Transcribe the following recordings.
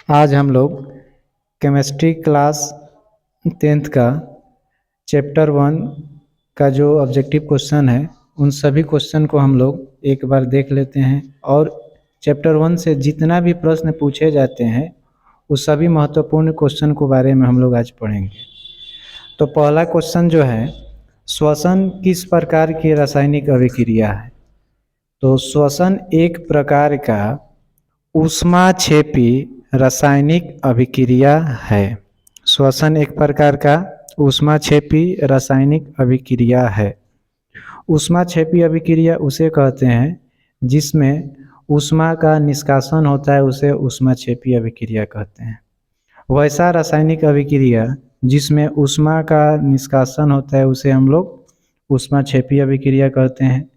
आज हम लोग केमिस्ट्री क्लास 10th का चैप्टर 1 का जो ऑब्जेक्टिव क्वेश्चन है उन सभी क्वेश्चन को हम लोग एक बार देख लेते हैं और चैप्टर 1 से जितना भी प्रश्न पूछे जाते हैं उस सभी महत्वपूर्ण क्वेश्चन के बारे में हम लोग आज पढ़ेंगे। तो पहला क्वेश्चन जो है, श्वसन किस प्रकार की रासायनिक अभिक्रिया है? तो श्वसन एक प्रकार का ऊष्माक्षेपी रासायनिक अभिक्रिया है। श्वसन एक प्रकार का ऊष्माक्षेपी रासायनिक अभिक्रिया है। ऊष्माक्षेपी अभिक्रिया उसे कहते हैं जिसमें ऊष्मा का निष्कासन होता है, उसे ऊष्माक्षेपी अभिक्रिया कहते हैं। वैसा रासायनिक अभिक्रिया जिसमें ऊष्मा का निष्कासन होता है उसे हम लोग ऊष्माक्षेपी अभिक्रिया कहते हैं।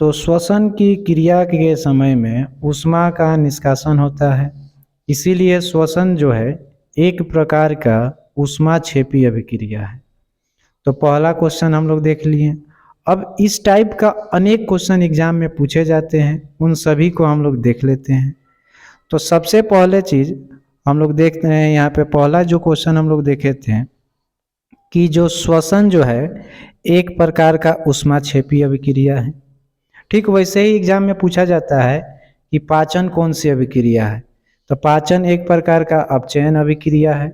तो श्वसन की क्रिया के समय में ऊष्मा का निष्कासन होता है, इसीलिए श्वसन जो है एक प्रकार का ऊष्माक्षेपी अभिक्रिया है। तो पहला क्वेश्चन हम लोग देख लिए। अब इस टाइप का अनेक क्वेश्चन एग्जाम में पूछे जाते हैं, उन सभी को हम लोग देख लेते हैं। तो सबसे पहले चीज हम लोग देखते हैं, यहाँ पे पहला जो क्वेश्चन हम लोग देखे थे कि जो श्वसन जो है एक प्रकार का ऊष्माक्षेपी अभिक्रिया है। ठीक वैसे ही एग्जाम में पूछा जाता है कि पाचन कौन सी अभिक्रिया है। तो पाचन एक प्रकार का अपचयन अभिक्रिया है।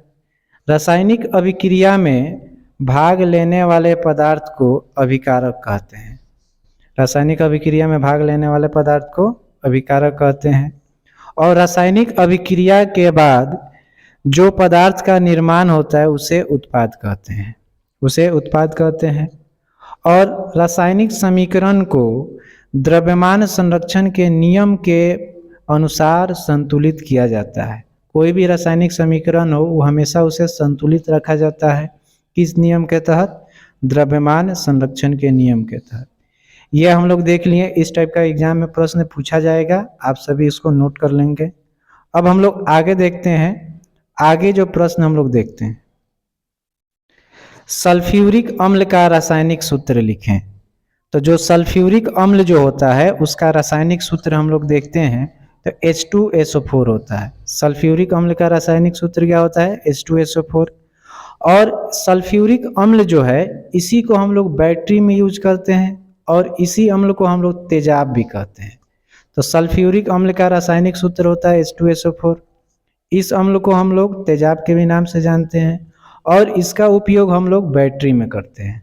रासायनिक अभिक्रिया में भाग लेने वाले पदार्थ को अभिकारक कहते हैं। रासायनिक अभिक्रिया में भाग लेने वाले पदार्थ को अभिकारक कहते हैं। और रासायनिक अभिक्रिया के बाद जो पदार्थ का निर्माण होता है उसे उत्पाद कहते हैं, उसे उत्पाद कहते हैं। और रासायनिक समीकरण को द्रव्यमान संरक्षण के नियम के अनुसार संतुलित किया जाता है। कोई भी रासायनिक समीकरण हो वो हमेशा उसे संतुलित रखा जाता है। किस नियम के तहत? द्रव्यमान संरक्षण के नियम के तहत। ये हम लोग देख लिए। इस टाइप का एग्जाम में प्रश्न पूछा जाएगा, आप सभी इसको नोट कर लेंगे। अब हम लोग आगे देखते हैं। आगे जो प्रश्न हम लोग देखते हैं, सल्फ्यूरिक अम्ल का रासायनिक सूत्र लिखें। तो जो सल्फ्यूरिक अम्ल जो होता है उसका रासायनिक सूत्र हम लोग देखते हैं तो H2SO4 होता है। सल्फ्यूरिक अम्ल का रासायनिक सूत्र क्या होता है? H2SO4। और सल्फ्यूरिक अम्ल जो है इसी को हम लोग बैटरी में यूज करते हैं और इसी अम्ल को हम लोग तेजाब भी कहते हैं। तो सल्फ्यूरिक अम्ल का रासायनिक सूत्र होता है H2SO4। इस अम्ल को हम लोग तेजाब के भी नाम से जानते हैं और इसका उपयोग हम लोग बैटरी में करते हैं।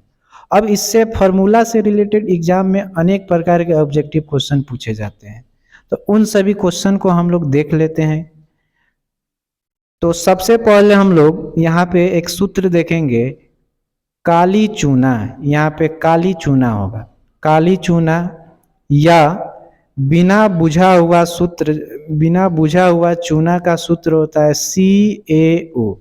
अब इससे फार्मूला से रिलेटेड एग्जाम में अनेक प्रकार के ऑब्जेक्टिव क्वेश्चन पूछे जाते हैं, तो उन सभी क्वेश्चन को हम लोग देख लेते हैं। तो सबसे पहले हम लोग यहाँ पे एक सूत्र देखेंगे, काली चूना। यहाँ पे काली चूना होगा, काली चूना या बिना बुझा हुआ सूत्र, बिना बुझा हुआ चूना का सूत्र होता है CaO।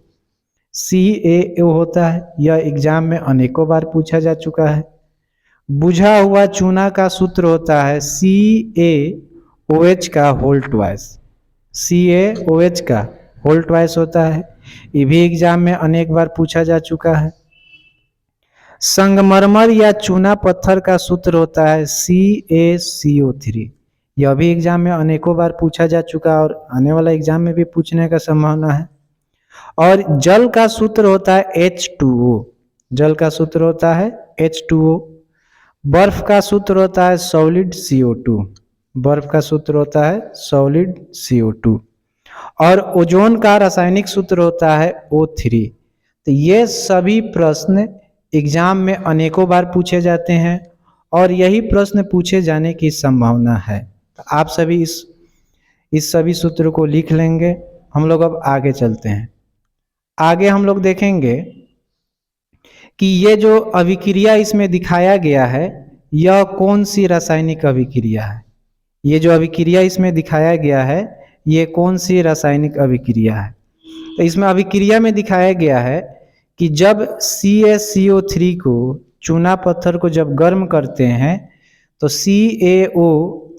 CaO होता है, यह एग्जाम में अनेकों बार पूछा जा चुका है। बुझा हुआ चूना का सूत्र होता है CaOH का होल ट्वाइस। CaOH का होल ट्वाइस होता है, ये भी एग्जाम में अनेक बार पूछा जा चुका है। संगमरमर या चूना पत्थर का सूत्र होता है CaCO3, यह भी एग्जाम में अनेकों बार पूछा जा चुका और आने वाला एग्जाम में भी पूछने का संभावना है। और जल का सूत्र होता है H2O, जल का सूत्र होता है H2O। बर्फ का सूत्र होता है सॉलिड CO2, बर्फ का सूत्र होता है सॉलिड CO2। और ओजोन का रासायनिक सूत्र होता है O3। तो ये सभी प्रश्न एग्जाम में अनेकों बार पूछे जाते हैं और यही प्रश्न पूछे जाने की संभावना है। तो आप सभी इस सभी सूत्र को लिख लेंगे। हम लोग अब आगे चलते हैं। आगे हम लोग देखेंगे कि ये जो अभिक्रिया इसमें दिखाया गया है यह कौन सी रासायनिक अभिक्रिया है। ये जो अभिक्रिया इसमें दिखाया गया है ये कौन सी रासायनिक अभिक्रिया है। तो इसमें अभिक्रिया में दिखाया गया है कि जब CaCO3 को, चूना पत्थर को जब गर्म करते हैं तो CaO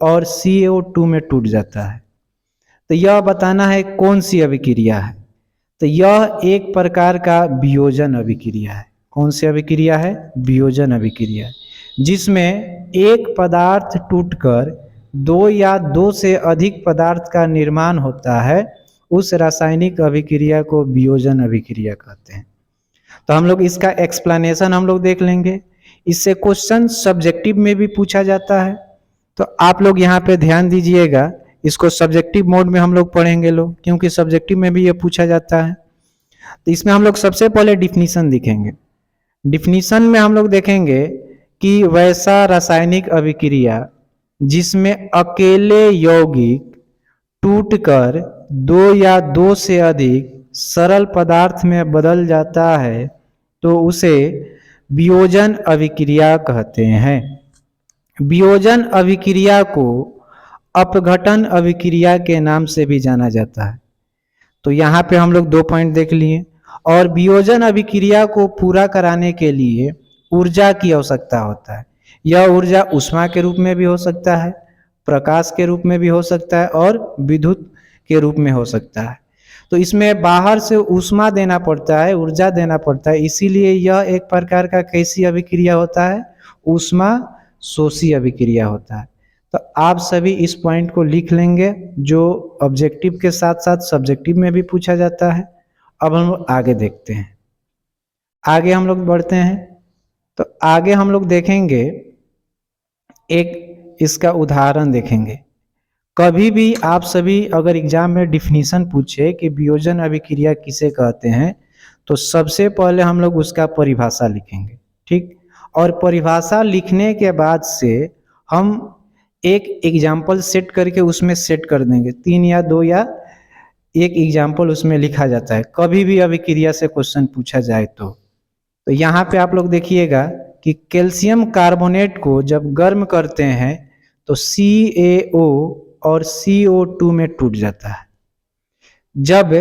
और CO2 में टूट जाता है। तो यह बताना है कौन सी अभिक्रिया है। तो यह एक प्रकार का वियोजन अभिक्रिया है। कौन सी अभिक्रिया है? वियोजन अभिक्रिया, जिसमें एक पदार्थ टूटकर दो या दो से अधिक पदार्थ का निर्माण होता है उस रासायनिक अभिक्रिया को वियोजन अभिक्रिया कहते हैं। तो हम लोग इसका एक्सप्लेनेशन हम लोग देख लेंगे। इससे क्वेश्चन सब्जेक्टिव में भी पूछा जाता है, तो आप लोग यहाँ पे ध्यान दीजिएगा। इसको सब्जेक्टिव मोड में हम लोग पढ़ेंगे लोग, क्योंकि सब्जेक्टिव में भी ये पूछा जाता है। तो इसमें हम लोग सबसे पहले डिफिनीशन दिखेंगे। डिफिनीशन में हम लोग देखेंगे कि वैसा रासायनिक अभिक्रिया जिसमें अकेले यौगिक टूटकर दो या दो से अधिक सरल पदार्थ में बदल जाता है तो उसे वियोजन अभिक्रिया कहते हैं। वियोजन अभिक्रिया को अपघटन अभिक्रिया के नाम से भी जाना जाता है। तो यहाँ पे हम लोग 2 पॉइंट देख लिए। और वियोजन अभिक्रिया को पूरा कराने के लिए ऊर्जा की आवश्यकता होता है। यह ऊर्जा ऊष्मा के रूप में भी हो सकता है, प्रकाश के रूप में भी हो सकता है और विद्युत के रूप में हो सकता है। तो इसमें बाहर से ऊष्मा देना पड़ता है, ऊर्जा देना पड़ता है, इसीलिए यह एक प्रकार का कैसी अभिक्रिया होता है, ऊष्मा शोषी अभिक्रिया होता है। तो आप सभी इस पॉइंट को लिख लेंगे, जो ऑब्जेक्टिव के साथ साथ सब्जेक्टिव में भी पूछा जाता है। अब हम लोग आगे देखते हैं, आगे हम लोग बढ़ते हैं। तो आगे हम लोग देखेंगे, एक इसका उदाहरण देखेंगे। कभी भी आप सभी अगर एग्जाम में डिफिनीशन पूछे कि वियोजन अभिक्रिया किसे कहते हैं, तो सबसे पहले हम लोग उसका परिभाषा लिखेंगे, ठीक। और परिभाषा लिखने के बाद से हम एक एग्जाम्पल सेट करके उसमें सेट कर देंगे। 3 या 2 या एक एग्जाम्पल उसमें लिखा जाता है, कभी भी अभिक्रिया से क्वेश्चन पूछा जाए तो यहाँ पे आप लोग देखिएगा कि कैल्शियम कार्बोनेट को जब गर्म करते हैं तो CaO और CO2 में टूट जाता है। जब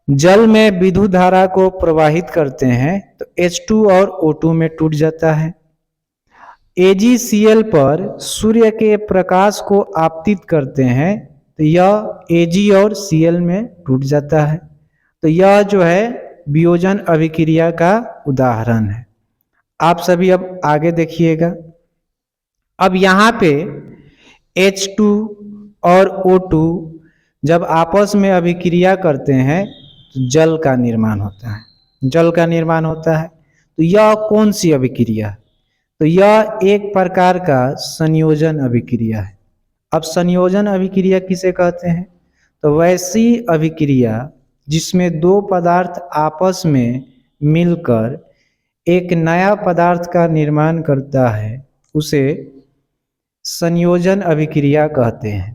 जल में विद्युत धारा को प्रवाहित करते हैं तो H2 और O2 में टूट जाता है। AgCl पर सूर्य के प्रकाश को आपतित करते हैं तो यह Ag और Cl में टूट जाता है। तो यह जो है वियोजन अभिक्रिया का उदाहरण है। आप सभी अब आगे देखिएगा। अब यहाँ पे H2 और O2 जब आपस में अभिक्रिया करते हैं तो जल का निर्माण होता है, जल का निर्माण होता है। तो यह कौन सी अभिक्रिया है? तो यह एक प्रकार का संयोजन अभिक्रिया है। अब संयोजन अभिक्रिया किसे कहते हैं? तो वैसी अभिक्रिया जिसमें 2 पदार्थ आपस में मिलकर एक नया पदार्थ का निर्माण करता है उसे संयोजन अभिक्रिया कहते हैं।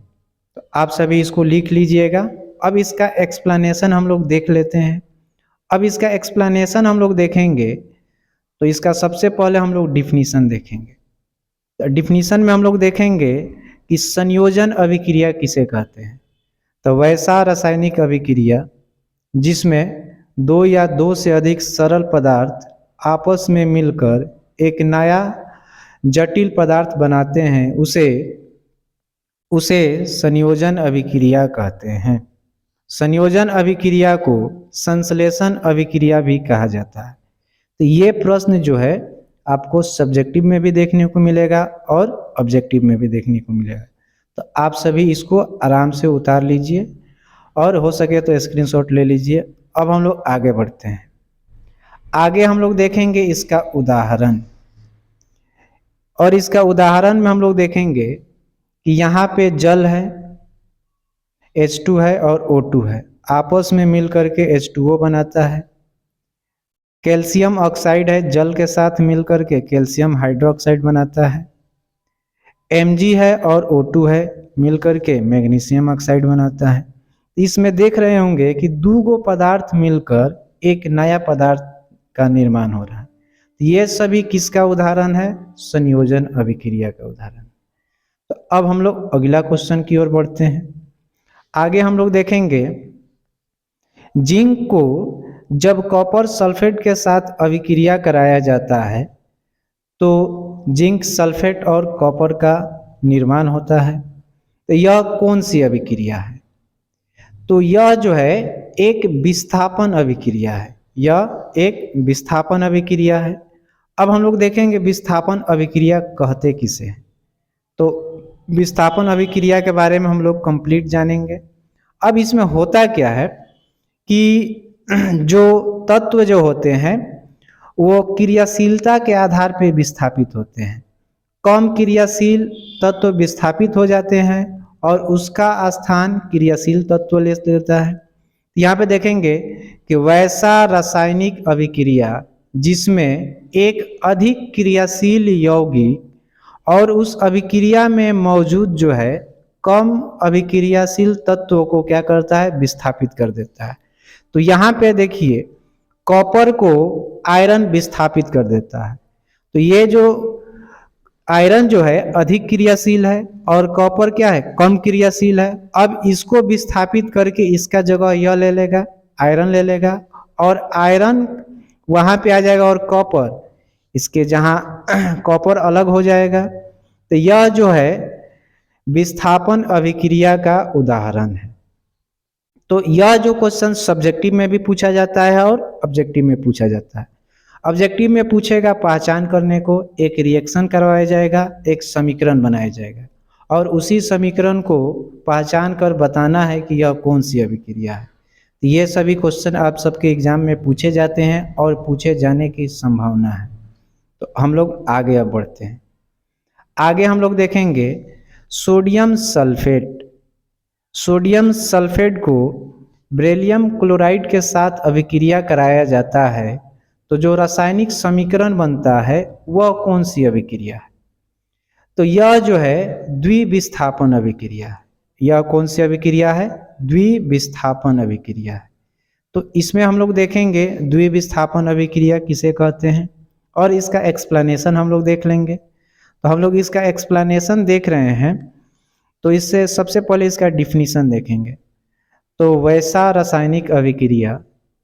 तो आप सभी इसको लिख लीजिएगा। अब इसका एक्सप्लेनेशन हम लोग देख लेते हैं। अब इसका एक्सप्लेनेशन हम लोग देखेंगे तो इसका सबसे पहले हम लोग डिफिनीशन देखेंगे। तो डिफिनीशन में हम लोग देखेंगे कि संयोजन अभिक्रिया किसे कहते हैं। तो वैसा रासायनिक अभिक्रिया जिसमें 2 या 2 से अधिक सरल पदार्थ आपस में मिलकर एक नया जटिल पदार्थ बनाते हैं उसे संयोजन अभिक्रिया कहते हैं। संयोजन अभिक्रिया को संश्लेषण अभिक्रिया भी कहा जाता है। तो ये प्रश्न जो है आपको सब्जेक्टिव में भी देखने को मिलेगा और ऑब्जेक्टिव में भी देखने को मिलेगा। तो आप सभी इसको आराम से उतार लीजिए और हो सके तो स्क्रीनशॉट ले लीजिए। अब हम लोग आगे बढ़ते हैं। आगे हम लोग देखेंगे इसका उदाहरण, और इसका उदाहरण में हम लोग देखेंगे कि यहाँ पे जल है, H2 है और O2 है, आपस में मिल करके H2O बनाता है। कैल्शियम ऑक्साइड है, जल के साथ मिल करके कैल्शियम हाइड्रोक्साइड बनाता है। Mg है और O2 है, मिल करके मैग्नीशियम ऑक्साइड बनाता है। इसमें देख रहे होंगे कि 2 पदार्थ मिलकर एक नया पदार्थ का निर्माण हो रहा है। ये सभी किसका उदाहरण है? संयोजन अभिक्रिया का उदाहरण। तो अब हम लोग अगला क्वेश्चन की ओर बढ़ते हैं। आगे हम लोग देखेंगे जिंक को जब कॉपर सल्फेट के साथ अभिक्रिया कराया जाता है तो जिंक सल्फेट और कॉपर का निर्माण होता है। तो यह कौन सी अभिक्रिया है? तो यह जो है एक विस्थापन अभिक्रिया है, यह एक विस्थापन अभिक्रिया है। अब हम लोग देखेंगे विस्थापन अभिक्रिया कहते किसे हैं। तो विस्थापन अभिक्रिया के बारे में हम लोग कंप्लीट जानेंगे। अब इसमें होता क्या है कि जो तत्व जो होते हैं वो क्रियाशीलता के आधार पर विस्थापित होते हैं। कम क्रियाशील तत्व विस्थापित हो जाते हैं और उसका स्थान क्रियाशील तत्व ले लेता है। यहाँ पे देखेंगे कि वैसा रासायनिक अभिक्रिया जिसमें एक अधिक क्रियाशील यौगिक और उस अभिक्रिया में मौजूद जो है कम अभिक्रियाशील तत्वों को क्या करता है, विस्थापित कर देता है। तो यहाँ पे देखिए कॉपर को आयरन विस्थापित कर देता है। तो ये जो आयरन जो है अधिक क्रियाशील है और कॉपर क्या है, कम क्रियाशील है। अब इसको विस्थापित करके इसका जगह यह ले लेगा, आयरन ले लेगा और आयरन वहां पे आ जाएगा और कॉपर इसके जहां कॉपर अलग हो जाएगा। तो यह जो है विस्थापन अभिक्रिया का उदाहरण है। तो यह जो क्वेश्चन सब्जेक्टिव में भी पूछा जाता है और ऑब्जेक्टिव में पूछा जाता है। ऑब्जेक्टिव में पूछेगा पहचान करने को, एक रिएक्शन करवाया जाएगा, एक समीकरण बनाया जाएगा और उसी समीकरण को पहचान कर बताना है कि यह कौन सी अभिक्रिया है। तो ये सभी क्वेश्चन आप सबके एग्जाम में पूछे जाते हैं और पूछे जाने की संभावना है। तो हम लोग आगे अब बढ़ते हैं। आगे हम लोग देखेंगे सोडियम सल्फेट। सोडियम सल्फेट को बेरिलियम क्लोराइड के साथ अभिक्रिया कराया जाता है तो जो रासायनिक समीकरण बनता है वह कौन सी अभिक्रिया है? तो यह जो है द्विविस्थापन अभिक्रिया है। यह कौन सी अभिक्रिया है? द्विविस्थापन अभिक्रिया है। तो इसमें हम लोग देखेंगे द्विविस्थापन अभिक्रिया किसे कहते हैं और इसका एक्सप्लेनेशन हम लोग देख लेंगे। तो हम लोग इसका एक्सप्लेनेशन देख रहे हैं तो इससे सबसे पहले इसका डिफिनीशन देखेंगे। तो वैसा रासायनिक अभिक्रिया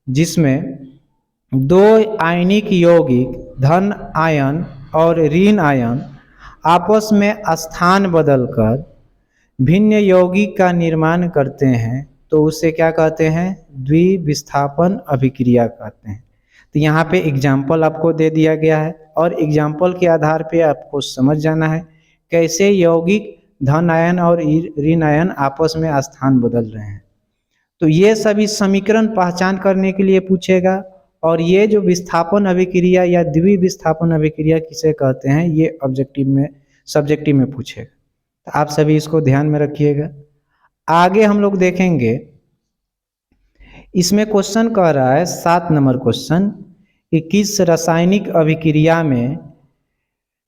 जिसमें दो आयनिक यौगिक धन आयन और ऋण आयन आपस में स्थान बदलकर भिन्न यौगिक का निर्माण करते हैं तो उसे क्या कहते हैं? द्विविस्थापन अभिक्रिया कहते हैं। तो यहाँ पे एग्जाम्पल आपको दे दिया गया है और एग्जाम्पल के आधार पे आपको समझ जाना है कैसे यौगिक धन आयन और ऋण आयन आपस में स्थान बदल रहे हैं। तो ये सभी समीकरण पहचान करने के लिए पूछेगा और ये जो विस्थापन अभिक्रिया या द्विविस्थापन अभिक्रिया किसे कहते हैं ये ऑब्जेक्टिव में सब्जेक्टिव में पूछेगा। तो आप सभी इसको ध्यान में रखिएगा। आगे हम लोग देखेंगे इसमें क्वेश्चन कह रहा है 7 नंबर क्वेश्चन कि किस रासायनिक अभिक्रिया में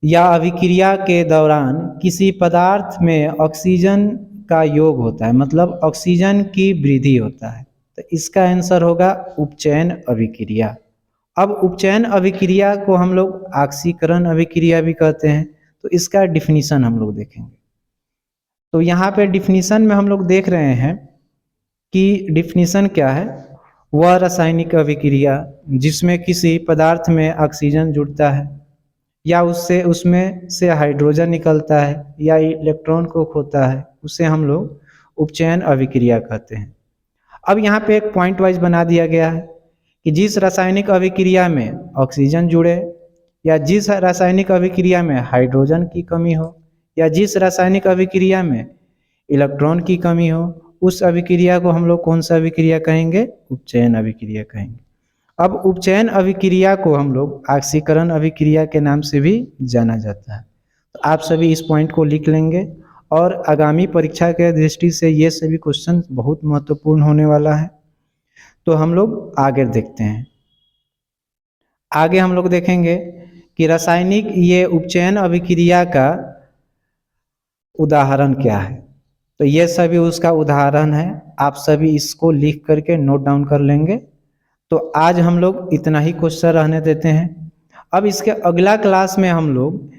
या अभिक्रिया के दौरान किसी पदार्थ में ऑक्सीजन का योग होता है, मतलब ऑक्सीजन की वृद्धि होता है। तो इसका आंसर होगा उपचयन अभिक्रिया। अब उपचयन अभिक्रिया को हम लोग ऑक्सीकरण अभिक्रिया भी कहते हैं। तो इसका डिफिनीशन हम लोग देखेंगे। तो यहाँ पे डिफिनीशन में हम लोग देख रहे हैं कि डिफिनीशन क्या है? वह रासायनिक अभिक्रिया जिसमें किसी पदार्थ में ऑक्सीजन जुड़ता है या उसमें से हाइड्रोजन निकलता है या इलेक्ट्रॉन को खोता है उसे हम लोग उपचयन अभिक्रिया कहते हैं। अब यहाँ पे एक पॉइंट वाइज बना दिया गया है कि जिस रासायनिक अभिक्रिया में ऑक्सीजन जुड़े या जिस रासायनिक अभिक्रिया में हाइड्रोजन की कमी हो या जिस रासायनिक अभिक्रिया में इलेक्ट्रॉन की कमी हो उस अभिक्रिया को हम लोग कौन सा अभिक्रिया कहेंगे? उपचयन अभिक्रिया कहेंगे। अब उपचयन अभिक्रिया को हम लोग ऑक्सीकरण अभिक्रिया के नाम से भी जाना जाता है। तो आप सभी इस पॉइंट को लिख लेंगे और आगामी परीक्षा के दृष्टि से ये सभी क्वेश्चन बहुत महत्वपूर्ण होने वाला है। तो हम लोग आगे देखते हैं। आगे हम लोग देखेंगे कि रासायनिक ये उपचयन अभिक्रिया का उदाहरण क्या है। तो ये सभी उसका उदाहरण है। आप सभी इसको लिख करके नोट डाउन कर लेंगे। तो आज हम लोग इतना ही क्वेश्चन रहने देते हैं। अब इसके अगला क्लास में हम लोग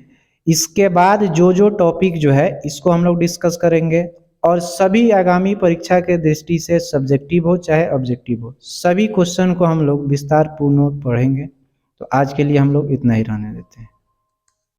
इसके बाद जो टॉपिक जो है इसको हम लोग डिस्कस करेंगे और सभी आगामी परीक्षा के दृष्टि से सब्जेक्टिव हो चाहे ऑब्जेक्टिव हो सभी क्वेश्चन को हम लोग विस्तार पूर्ण पढ़ेंगे। तो आज के लिए हम लोग इतना ही रहने देते हैं।